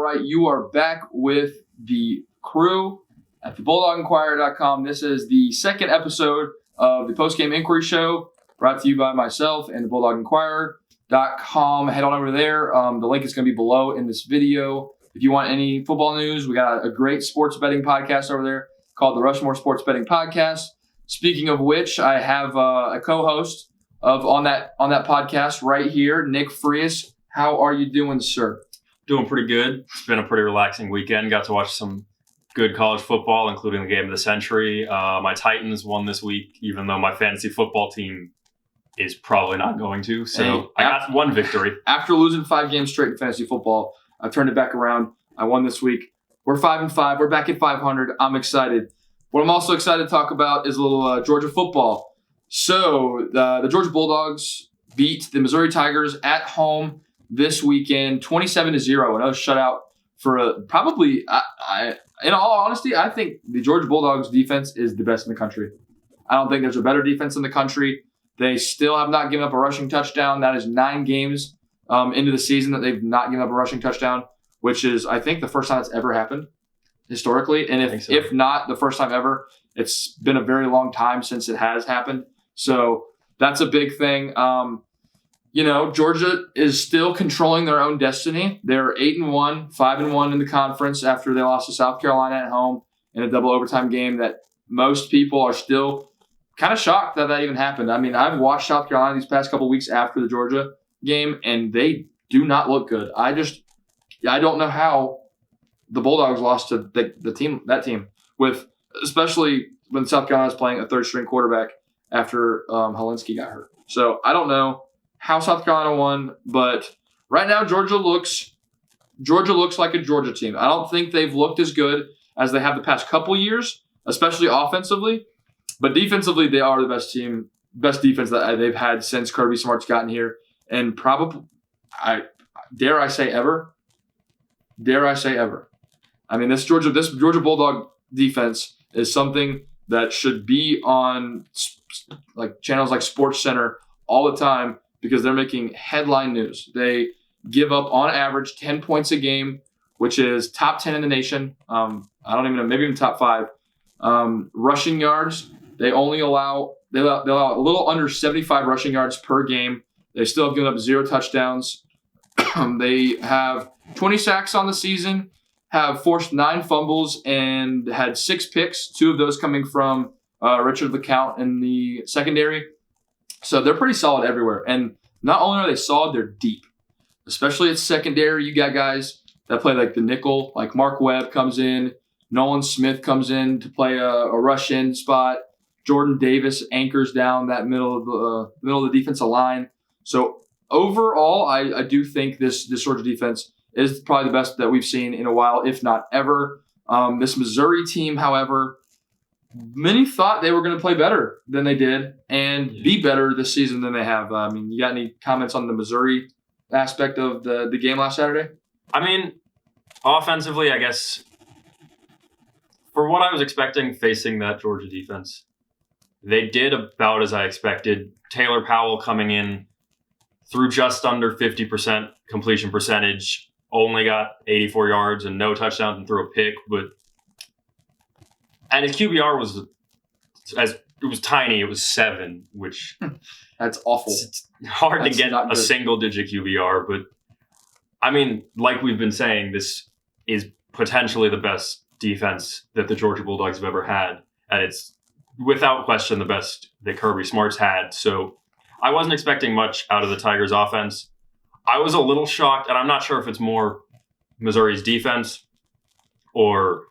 right. You are back with the crew at the BulldogInquirer.com. This is the second episode of the Postgame Inquiry Show, brought to you by myself and the BulldogInquirer.com. Head on over there. The link is going to be below in this video. If you want any football news, we got a great sports betting podcast over there called the Rushmore Sports Betting Podcast. Speaking of which, I have a co-host on that podcast right here, Nick Frias. How are you doing, sir? Doing pretty good. It's been a pretty relaxing weekend. Got to watch some good college football, including the game of the century. My Titans won this week, even though my fantasy football team is probably not going to. So I got one victory. After losing 5 games straight in fantasy football, I turned it back around. I won this week. We're 5-5. We're back at 500. I'm excited. What I'm also excited to talk about is a little Georgia football. So the Georgia Bulldogs beat the Missouri Tigers at home this weekend, 27-0. Another shutout for probably, in all honesty, I think the Georgia Bulldogs defense is the best in the country. I don't think there's a better defense in the country. They still have not given up a rushing touchdown. That is 9 games into the season that they've not given up a rushing touchdown, which is, I think, the first time it's ever happened historically. And if not the first time ever, it's been a very long time since it has happened. So that's a big thing. Georgia is still controlling their own destiny. They're 8-1, 5-1 in the conference after they lost to South Carolina at home in a double overtime game that most people are still kind of shocked that even happened. I mean, I've watched South Carolina these past couple weeks after the Georgia game, and they do not look good. I don't know how the Bulldogs lost to that team, with especially when South Carolina is playing a third-string quarterback after Helinski got hurt. So I don't know how South Carolina won, but right now Georgia looks like a Georgia team. I don't think they've looked as good as they have the past couple years, especially offensively. But defensively, they are the best defense that they've had since Kirby Smart's gotten here, and probably, dare I say ever. I mean, this Georgia Bulldog defense is something that should be on like channels like SportsCenter all the time because they're making headline news. They give up on average 10 points a game, which is top 10 in the nation. I don't even know, maybe even top 5. Rushing yards, they allow a little under 75 rushing yards per game. They still have given up 0 touchdowns. They have 20 sacks on the season, have forced 9 fumbles, and had 6 picks, 2 of those coming from Richard LeCount in the secondary. So they're pretty solid everywhere. And not only are they solid, they're deep. Especially at secondary, you got guys that play like the nickel, like Mark Webb comes in, Nolan Smith comes in to play a rush-in spot. Jordan Davis anchors down that middle of the defensive line. So overall, I do think this Georgia defense is probably the best that we've seen in a while, if not ever. This Missouri team, however, many thought they were going to play better than they did and be better this season than they have. I mean, you got any comments on the Missouri aspect of the game last Saturday? I mean, offensively, I guess, for what I was expecting facing that Georgia defense, they did about as I expected. Taylor Powell coming in through just under 50% completion percentage, only got 84 yards and no touchdowns and threw a pick, and his QBR was tiny. It was 7, which that's awful. It's hard to get a single-digit QBR, but I mean, like we've been saying, this is potentially the best defense that the Georgia Bulldogs have ever had, and it's without question the best that Kirby Smart's had. So I wasn't expecting much out of the Tigers' offense. I was a little shocked, and I'm not sure if it's more Missouri's defense or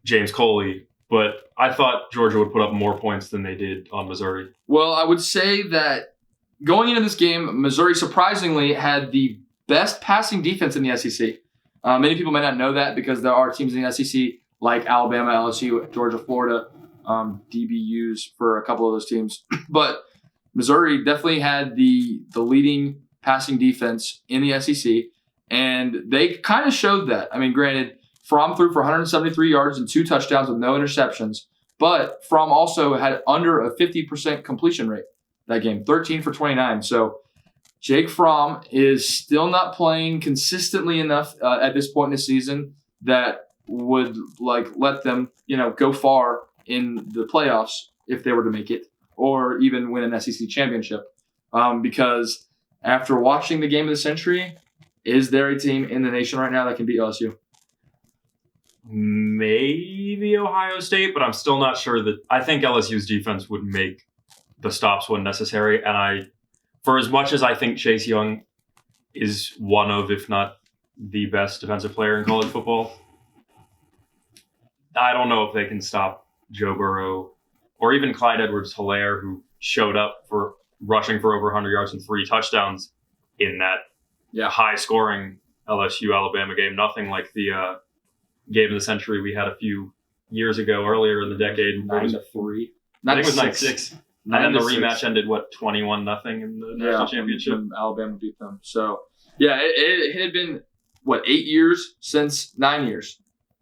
James Coley, but I thought Georgia would put up more points than they did on Missouri. Well, I would say that going into this game, Missouri surprisingly had the best passing defense in the SEC. Many people may not know that because there are teams in the SEC like Alabama, LSU, Georgia, Florida, DBUs for a couple of those teams. But Missouri definitely had the leading passing defense in the SEC, and they kind of showed that. I mean, granted, Fromm threw for 173 yards and 2 touchdowns with no interceptions, but Fromm also had under a 50% completion rate that game, 13 for 29. So Jake Fromm is still not playing consistently enough at this point in the season that would let them go far in the playoffs if they were to make it, or even win an SEC championship. Because after watching the game of the century, is there a team in the nation right now that can beat LSU? Maybe Ohio State, but I'm still not sure that. I think LSU's defense would make the stops when necessary, and for as much as I think Chase Young is one of, if not the best defensive player in college football, I don't know if they can stop Joe Burrow or even Clyde Edwards-Helaire, who showed up for rushing for over 100 yards and 3 touchdowns in that high-scoring LSU-Alabama game. Nothing like the game of the century we had a few years ago, earlier in the decade. 9-3. I think it was 9-6. And then the rematch ended, 21-0 in the national championship? Alabama beat them. So, it had been, 8 years since 9 years.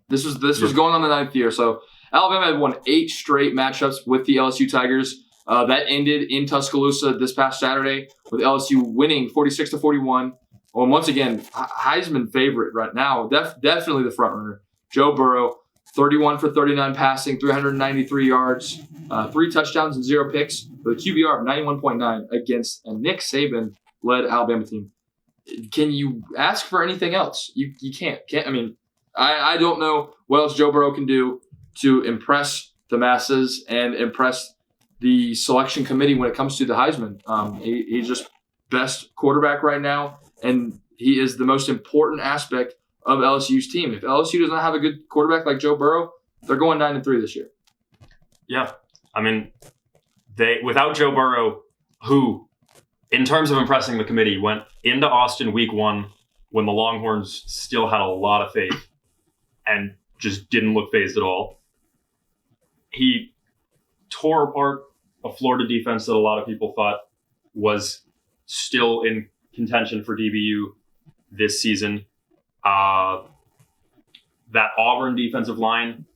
This was going on the 9th year. So, Alabama had won 8 straight matchups with the LSU Tigers. That ended in Tuscaloosa this past Saturday with LSU winning 46-41. Well, once again, Heisman favorite right now. Definitely the front runner. Joe Burrow, 31 for 39 passing, 393 yards, 3 touchdowns and 0 picks with a QBR of 91.9 against a Nick Saban-led Alabama team. Can you ask for anything else? You can't. I mean, I don't know what else Joe Burrow can do to impress the masses and impress the selection committee when it comes to the Heisman. He's just best quarterback right now, and he is the most important aspect of LSU's team. If LSU does not have a good quarterback like Joe Burrow, they're going 9-3 this year. Yeah. I mean, without Joe Burrow, who, in terms of impressing the committee, went into Austin week 1 when the Longhorns still had a lot of faith and just didn't look phased at all. He tore apart a Florida defense that a lot of people thought was still in contention for DBU this season. That Auburn defensive line,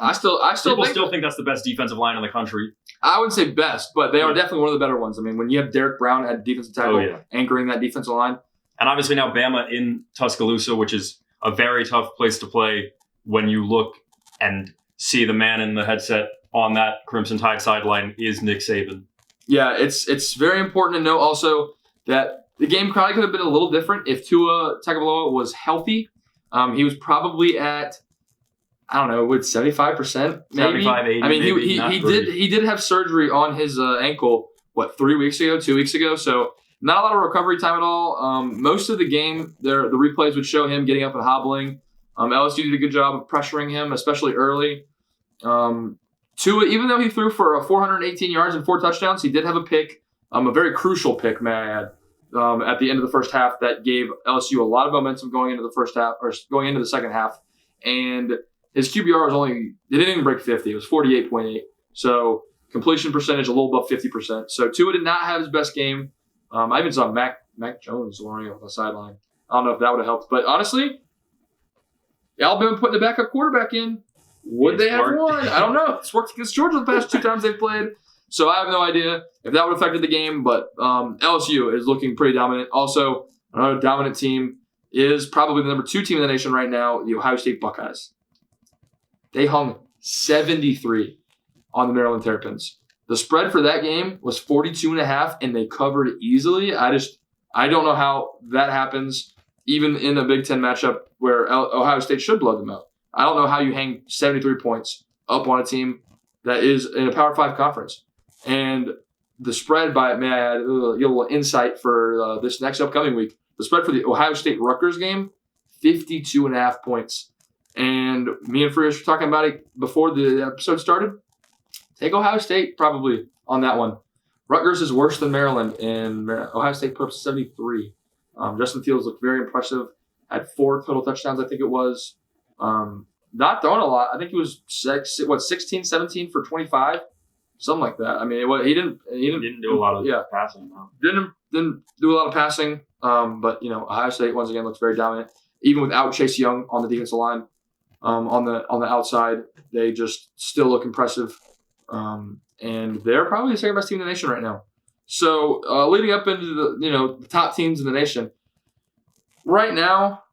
I still think that's the best defensive line in the country. I wouldn't say best, but they are definitely one of the better ones. I mean, when you have Derek Brown at defensive tackle anchoring that defensive line. And obviously now Bama in Tuscaloosa, which is a very tough place to play when you look and see the man in the headset on that Crimson Tide sideline is Nick Saban. Yeah, it's very important to note also that the game probably could have been a little different if Tua Tagovailoa was healthy. He was probably at, 75%, maybe. 75, 80. I mean, he did have surgery on his ankle. 2 weeks ago? So not a lot of recovery time at all. Most of the game, the replays would show him getting up and hobbling. LSU did a good job of pressuring him, especially early. Tua, even though he threw for 418 yards and 4 touchdowns, he did have a pick, a very crucial pick, may I add. At the end of the first half, that gave LSU a lot of momentum going into the first half or going into the second half. And his QBR was it didn't even break 50. It was 48.8. So completion percentage a little above 50%. So Tua did not have his best game. I even saw Mac Jones running on the sideline. I don't know if that would have helped. But honestly, Alabama putting the backup quarterback in, would they have won? I don't know. It's worked against Georgia the past 2 times they've played. So I have no idea if that would have affected the game, but LSU is looking pretty dominant. Also, another dominant team is probably the number 2 team in the nation right now, the Ohio State Buckeyes. They hung 73 on the Maryland Terrapins. The spread for that game was 42.5, and they covered easily. I don't know how that happens, even in a Big Ten matchup where Ohio State should blow them out. I don't know how you hang 73 points up on a team that is in a Power 5 conference. And the spread may I add, a little insight for this next upcoming week. The spread for the Ohio State-Rutgers game, 52.5 points. And me and Frias were talking about it before the episode started. Take Ohio State probably on that one. Rutgers is worse than Maryland, and Ohio State put up 73. Justin Fields looked very impressive. Had 4 total touchdowns, I think it was. Not throwing a lot. I think he was 16, 17 for 25. Something like that. I mean, he didn't do a lot of passing. No. Didn't do a lot of passing. But Ohio State once again looks very dominant. Even without Chase Young on the defensive line, on the outside, they just still look impressive. And they're probably the second best team in the nation right now. So leading up into the top teams in the nation, right now,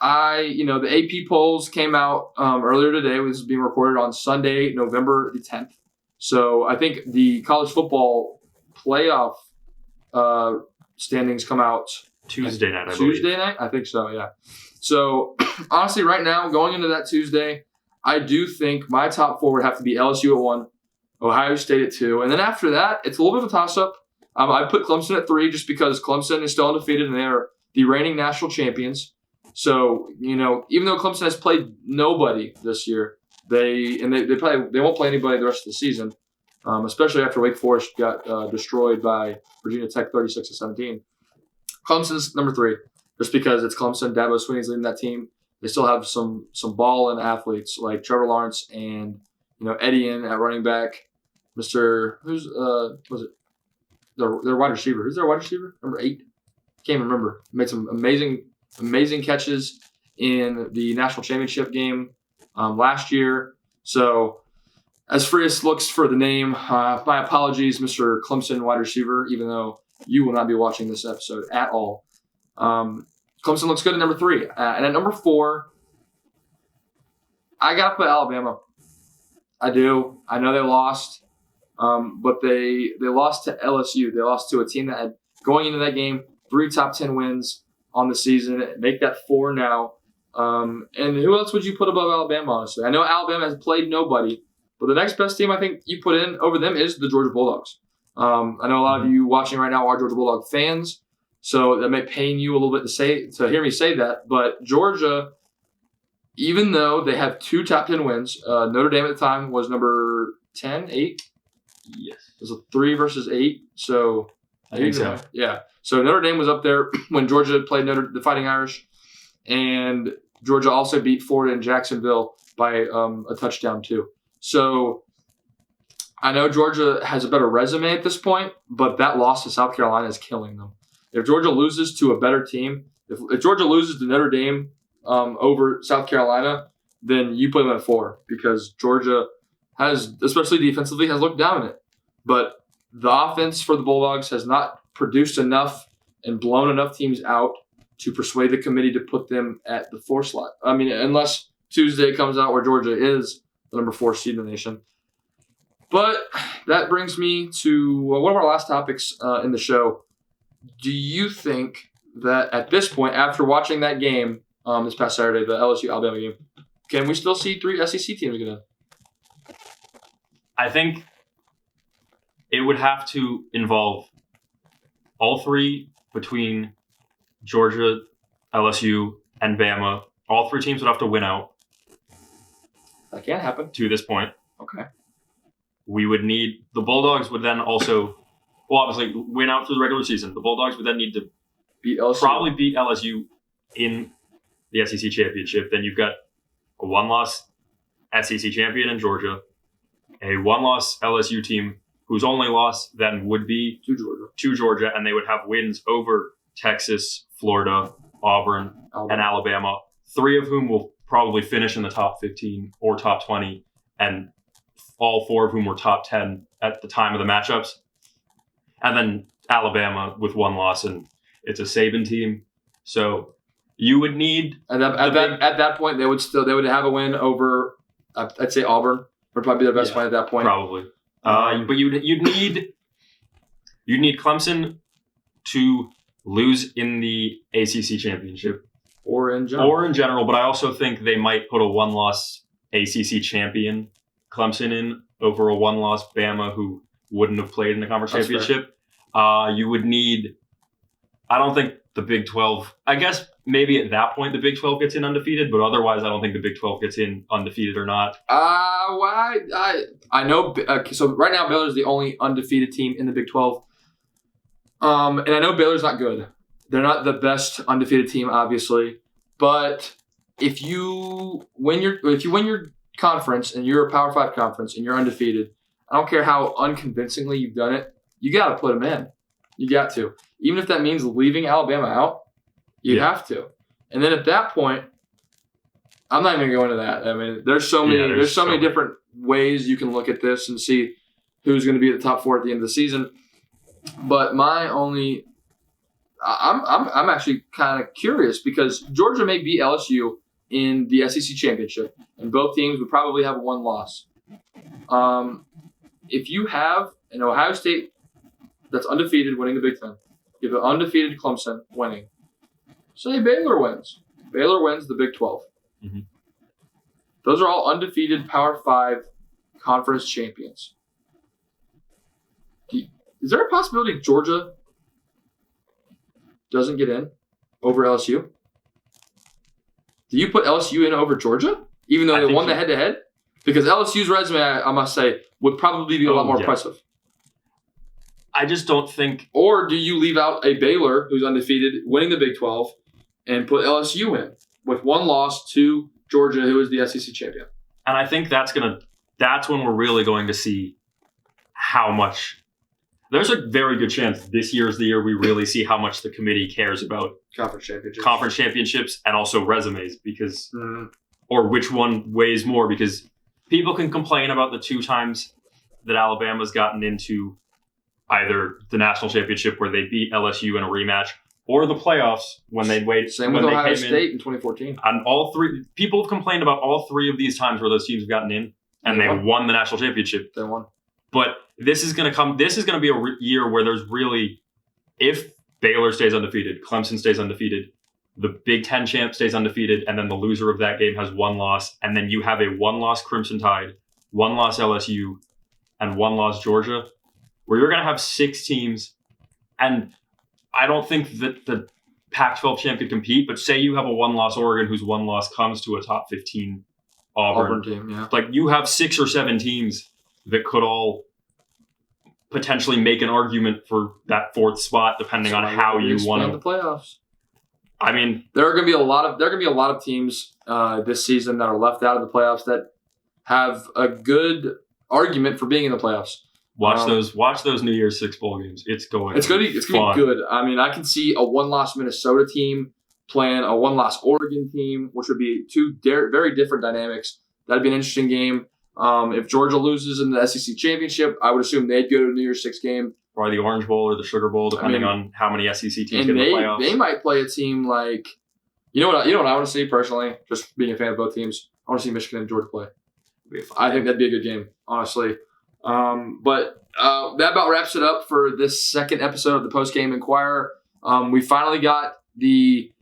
the AP polls came out earlier today. This is being recorded on Sunday, November the 10th. So I think the college football playoff standings come out Tuesday night, I believe. Tuesday night? I think so, yeah. So honestly, right now, going into that Tuesday, I do think my top four would have to be LSU at 1, Ohio State at 2, and then after that, it's a little bit of a toss-up. I put Clemson at 3 just because Clemson is still undefeated and they are the reigning national champions. So, even though Clemson has played nobody this year, they won't play anybody the rest of the season, especially after Wake Forest got destroyed by Virginia Tech 36-17. Clemson's number 3, just because it's Clemson. Dabo Swinney's leading that team. They still have some ball and athletes like Trevor Lawrence and Etienne at running back. Their wide receiver. Who's their wide receiver? Number 8. Can't remember. Made some amazing catches in the national championship game last year. So as Frias looks for the name, my apologies, Mr. Clemson wide receiver, even though you will not be watching this episode at all. Clemson looks good at number 3. And at number 4, I got to put Alabama. I do. I know they lost, but they lost to LSU. They lost to a team that had, going into that game, 3 top 10 wins on the season. Make that 4 now. And who else would you put above Alabama, honestly? I know Alabama has played nobody, but the next best team I think you put in over them is the Georgia Bulldogs. I know a lot of you watching right now are Georgia Bulldog fans, so that may pain you a little bit to hear me say that. But Georgia, even though they have 2 top 10 wins, Notre Dame at the time was number 10, 8? Yes. It was a 3 versus 8, so I think so. Yeah. So Notre Dame was up there when Georgia played the Fighting Irish, and Georgia also beat Florida and Jacksonville by a touchdown too. So I know Georgia has a better resume at this point, but that loss to South Carolina is killing them. If Georgia loses to a better team, if Georgia loses to Notre Dame over South Carolina, then you put them at 4 because Georgia has, especially defensively, has looked dominant. But the offense for the Bulldogs has not produced enough and blown enough teams out to persuade the committee to put them at the 4 slot. I mean, unless Tuesday comes out where Georgia is the number 4 seed in the nation. But that brings me to one of our last topics in the show. Do you think that at this point, after watching that game this past Saturday, the LSU-Alabama game, can we still see 3 SEC teams get in? I think it would have to involve all 3 between Georgia, LSU, and Bama. All 3 teams would have to win out. That can't happen. To this point. Okay. We would need, the Bulldogs would then also, obviously win out through the regular season. The Bulldogs would then need to probably beat LSU in the SEC championship. Then you've got a 1-loss SEC champion in Georgia, a 1-loss LSU team whose only loss then would be to Georgia, and they would have wins over Texas, Florida, Auburn, and Alabama, 3 of whom will probably finish in the top 15 or top 20, and all 4 of whom were top 10 at the time of the matchups. And then Alabama with 1 loss, and it's a Saban team. So you would need at that point they would have a win over I'd say Auburn would probably be the best win at that point. Probably. But you'd need Clemson to lose in the ACC championship. Or in general. But I also think they might put a 1-loss ACC champion Clemson in over a 1-loss Bama who wouldn't have played in the conference championship. You would need, I don't think the Big 12, I guess maybe at that point the Big 12 gets in undefeated, but otherwise I don't think the Big 12 gets in undefeated or not. I know, so right now Baylor's the only undefeated team in the Big 12. And I know Baylor's not good. They're not the best undefeated team, obviously. But if you win your conference and you're a Power 5 conference and you're undefeated, I don't care how unconvincingly you've done it, you got to put them in. You got to. Even if that means leaving Alabama out, you have to. And then at that point, I'm not even going to go into that. I mean, there's so many different ways you can look at this and see who's going to be at the top 4 at the end of the season. But I'm actually kind of curious because Georgia may beat LSU in the SEC championship, and both teams would probably have one loss. If you have an Ohio State that's undefeated winning the Big Ten, you have an undefeated Clemson winning. Say Baylor wins. Baylor wins the Big 12. Mm-hmm. Those are all undefeated Power 5 conference champions. Is there a possibility Georgia doesn't get in over LSU? Do you put LSU in over Georgia, even though they won the head-to-head? Because LSU's resume, I must say, would probably be a lot more impressive. I just don't think... Or do you leave out a Baylor, who's undefeated, winning the Big 12, and put LSU in with one loss to Georgia, who is the SEC champion? And I think that's when we're really going to see how much... There's a very good chance this year is the year we really see how much the committee cares about conference championships and also resumes, because or which one weighs more, because people can complain about the 2 times that Alabama's gotten into either the national championship where they beat LSU in a rematch or the playoffs when they wait. Same with Ohio State in 2014. And all 3 people have complained about all 3 of these times where those teams have gotten in and they won the national championship. They won. But this is going to be a year where there's really, if Baylor stays undefeated, Clemson stays undefeated, the Big Ten champ stays undefeated, and then the loser of that game has 1 loss, and then you have a 1-loss Crimson Tide, 1-loss LSU, and 1-loss Georgia, where you're going to have 6 teams. And I don't think that the Pac-12 champ could compete, but say you have a 1-loss Oregon whose 1 loss comes to a top 15 Auburn team, yeah. Like, you have 6 or 7 teams that could all potentially make an argument for that 4th spot, depending on how you want the playoffs. I mean, there are going to be a lot of teams this season that are left out of the playoffs that have a good argument for being in the playoffs. Watch those New Year's 6 bowl games. It's going to be good. I mean, I can see a 1-loss Minnesota team playing a 1-loss Oregon team, which would be 2 very different dynamics. That'd be an interesting game. If Georgia loses in the SEC championship, I would assume they'd go to the New Year's 6 game. Probably the Orange Bowl or the Sugar Bowl, depending on how many SEC teams get in the playoffs. They might play a team like, you know what I want to see personally, just being a fan of both teams. I want to see Michigan and Georgia play. I think that'd be a good game, honestly. But that about wraps it up for this second episode of the Post Game Inquirer. We finally got the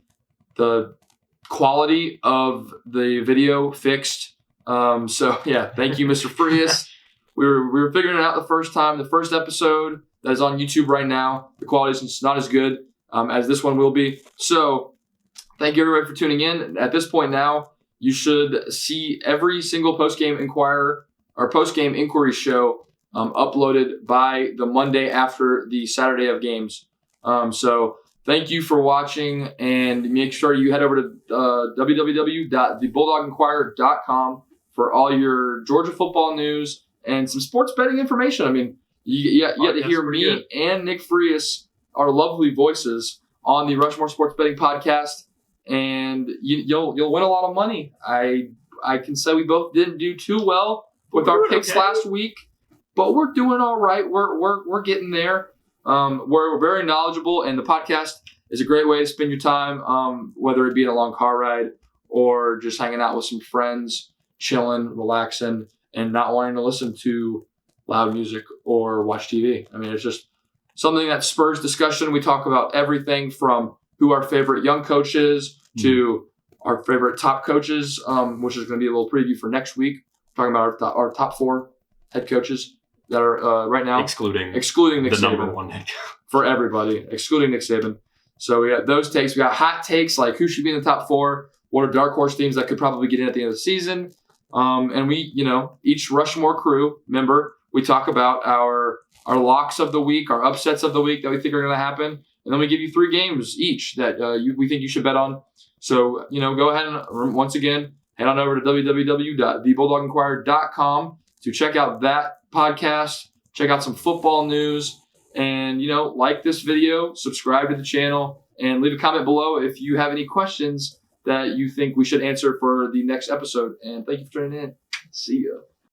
quality of the video fixed. So yeah, thank you, Mr. Frias. We were figuring it out the first time. The first episode that is on YouTube right now, the quality is not as good as this one will be. So thank you everybody for tuning in. At this point now, you should see every single post-game inquirer or post-game inquiry show uploaded by the Monday after the Saturday of games. So thank you for watching, and make sure you head over to www.thebulldog.inquirer.com for all your Georgia football news and some sports betting information. I mean, you get to hear me and Nick Frias, our lovely voices, on the Rushmore Sports Betting Podcast, and you'll win a lot of money. I can say we both didn't do too well with our picks last week, but we're doing all right. We're getting there. We're very knowledgeable, and the podcast is a great way to spend your time, whether it be in a long car ride or just hanging out with some friends, chilling, relaxing, and not wanting to listen to loud music or watch TV. I mean, it's just something that spurs discussion. We talk about everything from who our favorite young coach is to our favorite top coaches, which is going to be a little preview for next week. We're talking about our top 4 head coaches that are right now. Excluding Nick Saban. Number 1 head coach. For everybody, excluding Nick Saban. So we got those takes. We got hot takes like who should be in the top 4, what are dark horse teams that could probably get in at the end of the season. And we, each Rushmore crew member, we talk about our locks of the week, our upsets of the week that we think are going to happen. And then we give you 3 games each that we think you should bet on. So, go ahead and, once again, head on over to www.thebulldog.inquirer.com to check out that podcast, check out some football news, and, like this video, subscribe to the channel, and leave a comment below if you have any questions that you think we should answer for the next episode. And thank you for tuning in. See ya.